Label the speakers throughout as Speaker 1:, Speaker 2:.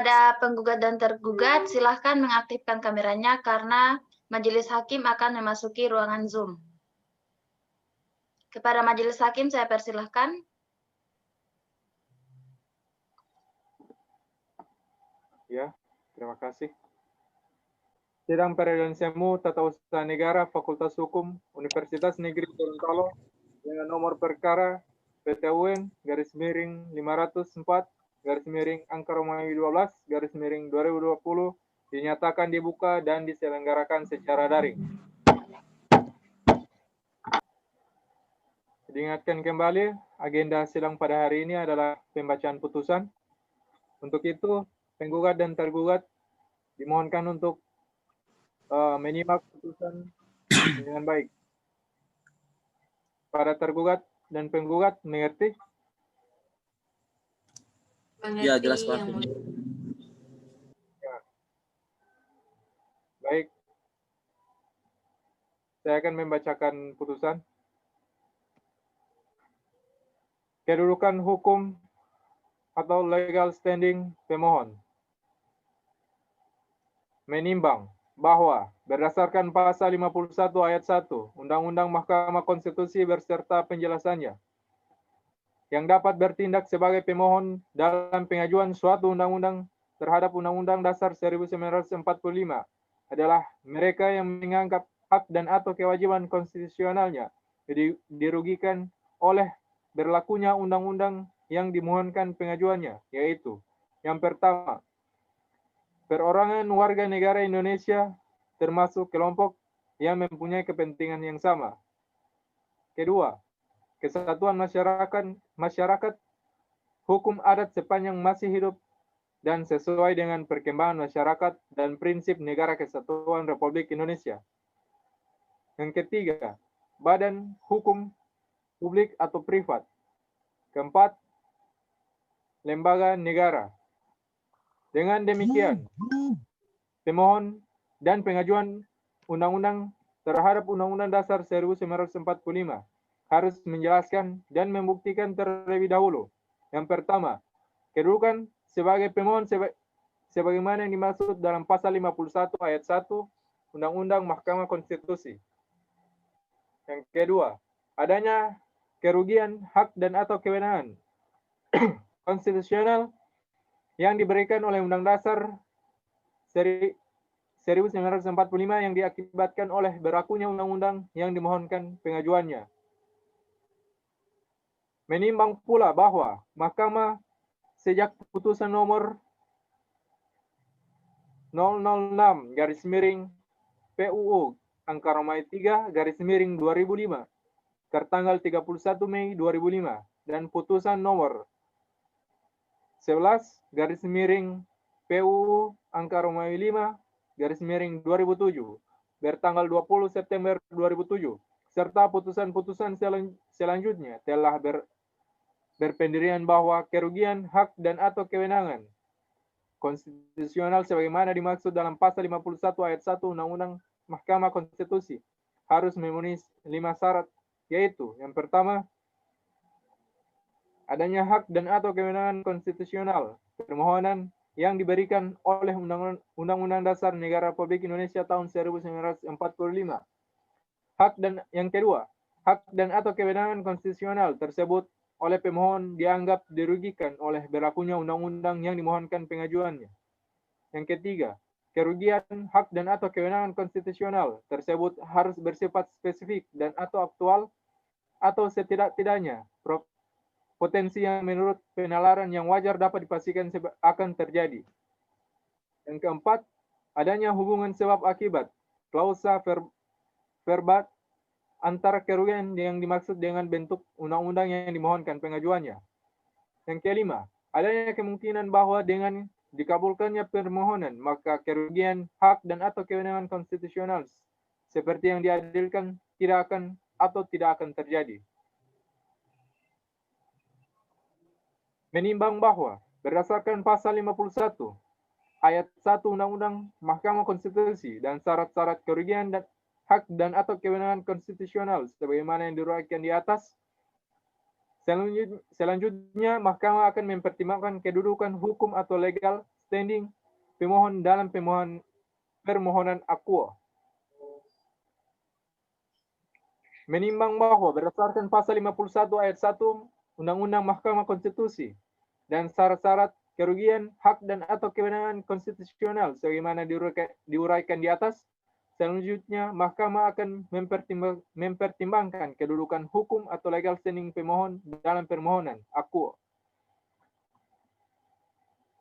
Speaker 1: Kepada penggugat dan tergugat, silahkan mengaktifkan kameranya karena majelis hakim akan memasuki ruangan Zoom. Kepada majelis hakim, saya persilahkan.
Speaker 2: Ya, terima kasih. Sidang Peradilan Semu Tata Usaha Negara Fakultas Hukum Universitas Negeri Gorontalo dengan nomor perkara PT-UN /5/12/2020 dinyatakan dibuka dan diselenggarakan secara daring. Diingatkan kembali, agenda sidang pada hari ini adalah pembacaan putusan. Untuk itu, penggugat dan tergugat dimohonkan untuk menyimak putusan dengan baik. Para tergugat dan penggugat mengerti?
Speaker 3: Ya, jelas Pak.
Speaker 2: Ya. Baik. Saya akan membacakan putusan. Kedudukan hukum atau legal standing pemohon. Menimbang bahwa berdasarkan pasal 51 ayat 1 Undang-Undang Mahkamah Konstitusi beserta penjelasannya, yang dapat bertindak sebagai pemohon dalam pengajuan suatu undang-undang terhadap Undang-Undang Dasar 1945 adalah mereka yang menganggap hak dan atau kewajiban konstitusionalnya dirugikan oleh berlakunya undang-undang yang dimohonkan pengajuannya, yaitu yang pertama, perorangan warga negara Indonesia termasuk kelompok yang mempunyai kepentingan yang sama. Kedua, kesatuan masyarakat hukum adat sepanjang masih hidup dan sesuai dengan perkembangan masyarakat dan prinsip Negara Kesatuan Republik Indonesia. Yang ketiga, badan hukum publik atau privat. Keempat, lembaga negara. Dengan demikian, pemohon dan pengajuan undang-undang terhadap Undang-Undang Dasar 1945 harus menjelaskan dan membuktikan terlebih dahulu. Yang pertama, kedudukan sebagai pemohon sebagaimana yang dimaksud dalam pasal 51 ayat 1 Undang-Undang Mahkamah Konstitusi. Yang kedua, adanya kerugian hak dan atau kewenangan konstitusional yang diberikan oleh Undang Dasar 1945 yang diakibatkan oleh berlakunya undang-undang yang dimohonkan pengajuannya. Menimbang pula bahwa Mahkamah sejak putusan nomor 006/PUU angka Romawi 3/2005 tertanggal 31 Mei 2005 dan putusan nomor 11/PUU angka Romawi 5/2007 bertanggal 20 September 2007 serta putusan-putusan selanjutnya telah berpendirian bahwa kerugian hak dan atau kewenangan konstitusional sebagaimana dimaksud dalam pasal 51 ayat 1 Undang-Undang Mahkamah Konstitusi harus memenuhi 5 syarat, yaitu yang pertama, adanya hak dan atau kewenangan konstitusional permohonan yang diberikan oleh Undang-Undang Dasar Negara Republik Indonesia tahun 1945. Hak dan yang kedua, hak dan atau kewenangan konstitusional tersebut oleh pemohon dianggap dirugikan oleh berlakunya undang-undang yang dimohonkan pengajuannya. Yang ketiga, kerugian hak dan atau kewenangan konstitusional tersebut harus bersifat spesifik dan atau aktual atau setidak-tidaknya potensi yang menurut penalaran yang wajar dapat dipastikan akan terjadi. Yang keempat, adanya hubungan sebab akibat, klausa verbat antara kerugian yang dimaksud dengan bentuk undang-undang yang dimohonkan pengajuannya. Yang kelima, adanya kemungkinan bahwa dengan dikabulkannya permohonan, maka kerugian hak dan atau kewenangan konstitusional seperti yang diadilkan tidak akan terjadi. Menimbang bahwa berdasarkan pasal 51 ayat 1 Undang-Undang Mahkamah Konstitusi dan syarat-syarat kerugian dan hak dan atau kewenangan konstitusional sebagaimana yang diuraikan di atas, selanjutnya Mahkamah akan mempertimbangkan kedudukan hukum atau legal standing pemohon dalam permohonan akuo. Menimbang bahwa berdasarkan pasal 51 ayat 1 Undang-Undang Mahkamah Konstitusi dan syarat-syarat kerugian, hak dan atau kewenangan konstitusional sebagaimana diuraikan di atas, selanjutnya Mahkamah akan mempertimbangkan kedudukan hukum atau legal standing pemohon dalam permohonan akuo.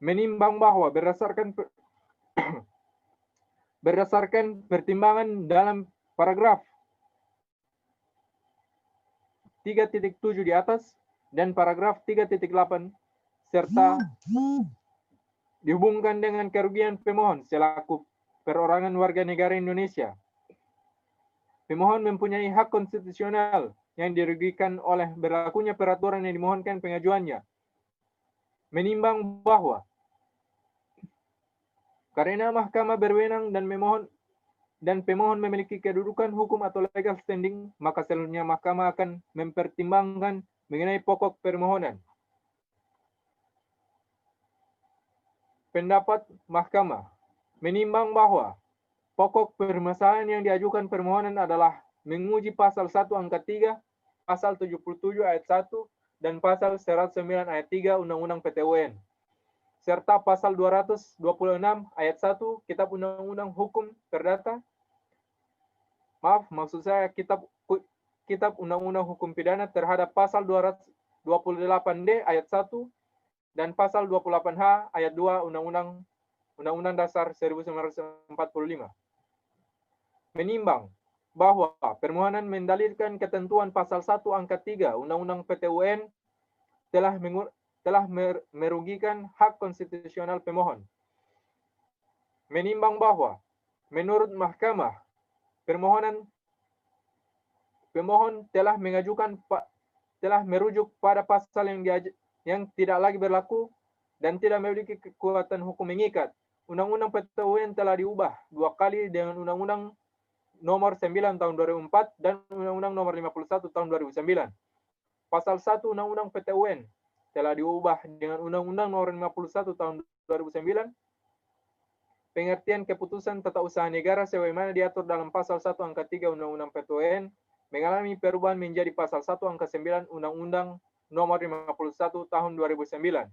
Speaker 2: Menimbang bahwa berdasarkan pertimbangan dalam paragraf 3.7 di atas dan paragraf 3.8 serta dihubungkan dengan kerugian pemohon selaku perorangan warga negara Indonesia. Pemohon mempunyai hak konstitusional yang dirugikan oleh berlakunya peraturan yang dimohonkan pengajuannya. Menimbang bahwa karena Mahkamah berwenang dan pemohon memiliki kedudukan hukum atau legal standing, maka selanjutnya Mahkamah akan mempertimbangkan mengenai pokok permohonan. Pendapat Mahkamah menimbang bahwa pokok permasalahan yang diajukan permohonan adalah menguji pasal 1 angka 3, pasal 77 ayat 1, dan pasal 109 ayat 3 Undang-Undang PTUN, serta pasal 226 ayat 1 Kitab Undang-Undang Hukum Perdata. Maksud saya Kitab Undang-Undang Hukum Pidana terhadap pasal 228D ayat 1 dan pasal 28H ayat 2 Undang-Undang Dasar 1945. Menimbang bahwa permohonan mendalilkan ketentuan pasal 1 angka 3 Undang-Undang PTUN telah merugikan hak konstitusional pemohon. Menimbang bahwa menurut Mahkamah pemohon telah merujuk pada pasal yang tidak lagi berlaku dan tidak memiliki kekuatan hukum mengikat. Undang-Undang PTUN telah diubah 2 kali dengan Undang-Undang Nomor 9 Tahun 2004 dan Undang-Undang Nomor 51 Tahun 2009. Pasal 1 Undang-Undang PTUN telah diubah dengan Undang-Undang Nomor 51 Tahun 2009. Pengertian keputusan tata usaha negara sebagaimana diatur dalam pasal 1 angka 3 Undang-Undang PTUN mengalami perubahan menjadi pasal 1 angka 9 Undang-Undang Nomor 51 Tahun 2009.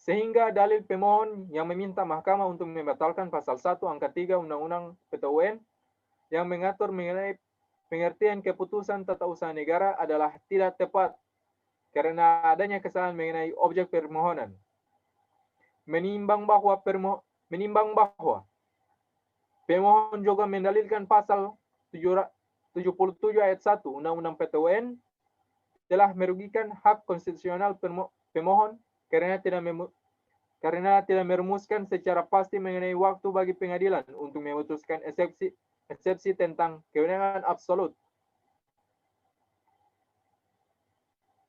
Speaker 2: Sehingga dalil pemohon yang meminta Mahkamah untuk membatalkan pasal 1 angka 3 Undang-Undang PTUN yang mengatur mengenai pengertian keputusan tata usaha negara adalah tidak tepat karena adanya kesalahan mengenai objek permohonan. Menimbang bahwa pemohon juga mendalilkan pasal 77 ayat 1 Undang-Undang PTUN telah merugikan hak konstitusional pemohon karena tidak merumuskan secara pasti mengenai waktu bagi pengadilan untuk memutuskan eksepsi tentang kewenangan absolut.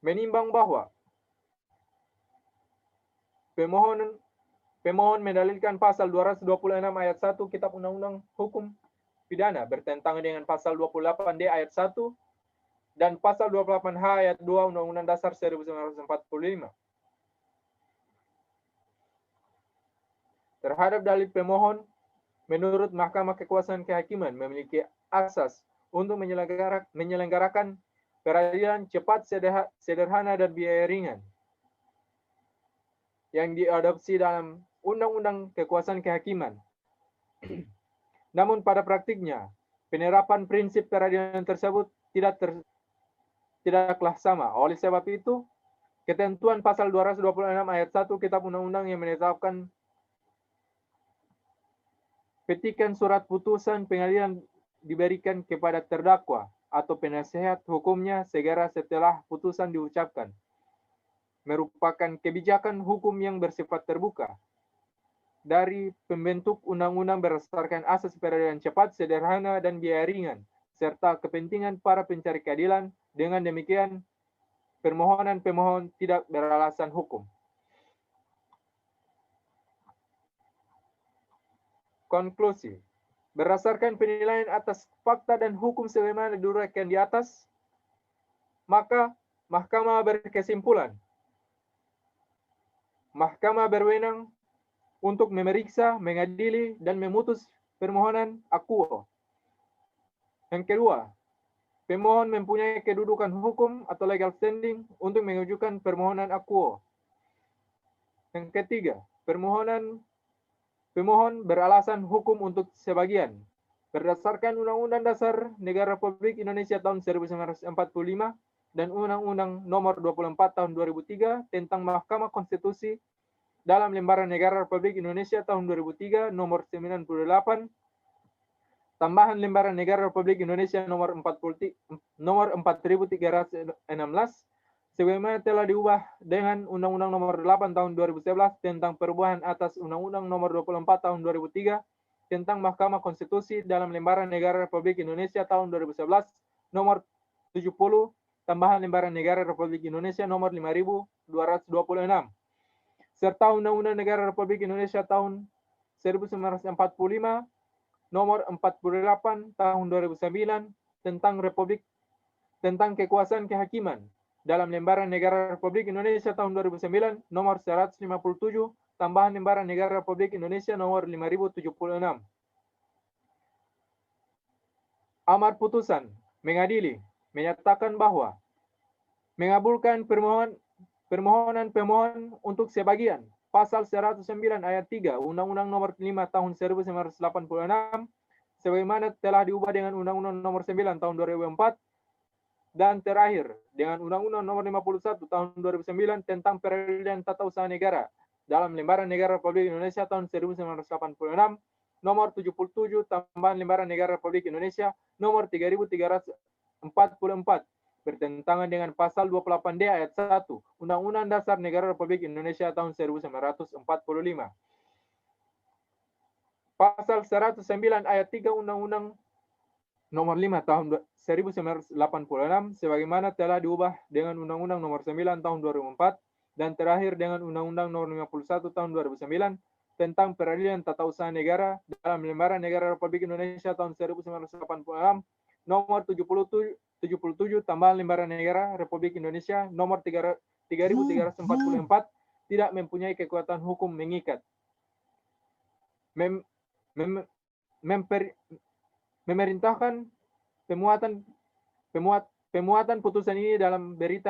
Speaker 2: Menimbang bahwa pemohon mendalilkan pasal 226 ayat 1 Kitab Undang-Undang Hukum Pidana bertentangan dengan pasal 28D ayat 1 dan pasal 28H ayat 2 Undang-Undang Dasar 1945. Terhadap dalil pemohon, menurut Mahkamah Kekuasaan Kehakiman memiliki asas untuk menyelenggarakan peradilan cepat, sederhana, dan biaya ringan yang diadopsi dalam Undang-Undang Kekuasaan Kehakiman. Namun pada praktiknya, penerapan prinsip peradilan tersebut tidaklah sama. Oleh sebab itu, ketentuan pasal 226 ayat 1 Kitab Undang-Undang yang menetapkan petikan surat putusan pengadilan diberikan kepada terdakwa atau penasehat hukumnya segera setelah putusan diucapkan, merupakan kebijakan hukum yang bersifat terbuka dari pembentuk undang-undang berdasarkan asas peradilan cepat, sederhana, dan biaya ringan, serta kepentingan para pencari keadilan. Dengan demikian, permohonan pemohon tidak beralasan hukum. Konklusi. Berdasarkan penilaian atas fakta dan hukum sebagaimana diuraikan di atas, maka Mahkamah berkesimpulan Mahkamah berwenang untuk memeriksa, mengadili, dan memutus permohonan akuo. Yang kedua, pemohon mempunyai kedudukan hukum atau legal standing untuk mengajukan permohonan akuo. Yang ketiga, pemohon beralasan hukum untuk sebagian. Berdasarkan Undang-Undang Dasar Negara Republik Indonesia tahun 1945 dan Undang-Undang Nomor 24 tahun 2003 tentang Mahkamah Konstitusi dalam Lembaran Negara Republik Indonesia tahun 2003 Nomor 98, tambahan Lembaran Negara Republik Indonesia nomor 4316, sebagaimana telah diubah dengan Undang-Undang Nomor 8 tahun 2011 tentang perubahan atas Undang-Undang Nomor 24 tahun 2003 tentang Mahkamah Konstitusi dalam Lembaran Negara Republik Indonesia tahun 2011 Nomor 70, tambahan Lembaran Negara Republik Indonesia Nomor 5226, serta Undang-Undang Negara Republik Indonesia tahun 1945 Nomor 48 tahun 2009 tentang kekuasaan kehakiman dalam Lembaran Negara Republik Indonesia tahun 2009 Nomor 157, tambahan Lembaran Negara Republik Indonesia Nomor 5076. Amar putusan mengadili menyatakan bahwa mengabulkan permohonan pemohon untuk sebagian Pasal 109 ayat 3 Undang-Undang Nomor 5 tahun 1986 sebagaimana telah diubah dengan Undang-Undang Nomor 9 tahun 2004 dan terakhir dengan Undang-Undang Nomor 51 tahun 2009 tentang peradilan tata usaha negara dalam Lembaran Negara Republik Indonesia tahun 1986 Nomor 77 tambahan Lembaran Negara Republik Indonesia Nomor 3344 bertentangan dengan pasal 28D ayat 1 Undang-Undang Dasar Negara Republik Indonesia tahun 1945. Pasal 109 ayat 3 Undang-Undang Nomor 5 tahun 1986 sebagaimana telah diubah dengan Undang-Undang Nomor 9 tahun 2004 dan terakhir dengan Undang-Undang Nomor 51 tahun 2009 tentang peradilan tata usaha negara dalam Lembaran Negara Republik Indonesia tahun 1986 Nomor 77 tambahan Lembaran Negara Republik Indonesia Nomor 3344 tidak mempunyai kekuatan hukum mengikat. Memerintahkan pemuatan putusan ini dalam berita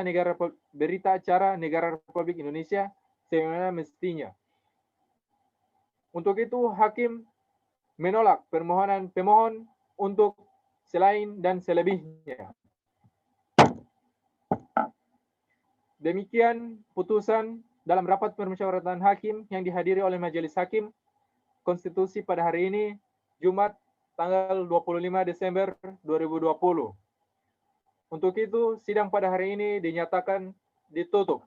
Speaker 2: acara Negara Republik Indonesia sebagaimana mestinya. Untuk itu hakim menolak permohonan pemohon untuk selain dan selebihnya. Demikian putusan dalam rapat permusyawaratan hakim yang dihadiri oleh Majelis Hakim Konstitusi pada hari ini, Jumat tanggal 25 Desember 2020. Untuk itu, sidang pada hari ini dinyatakan ditutup.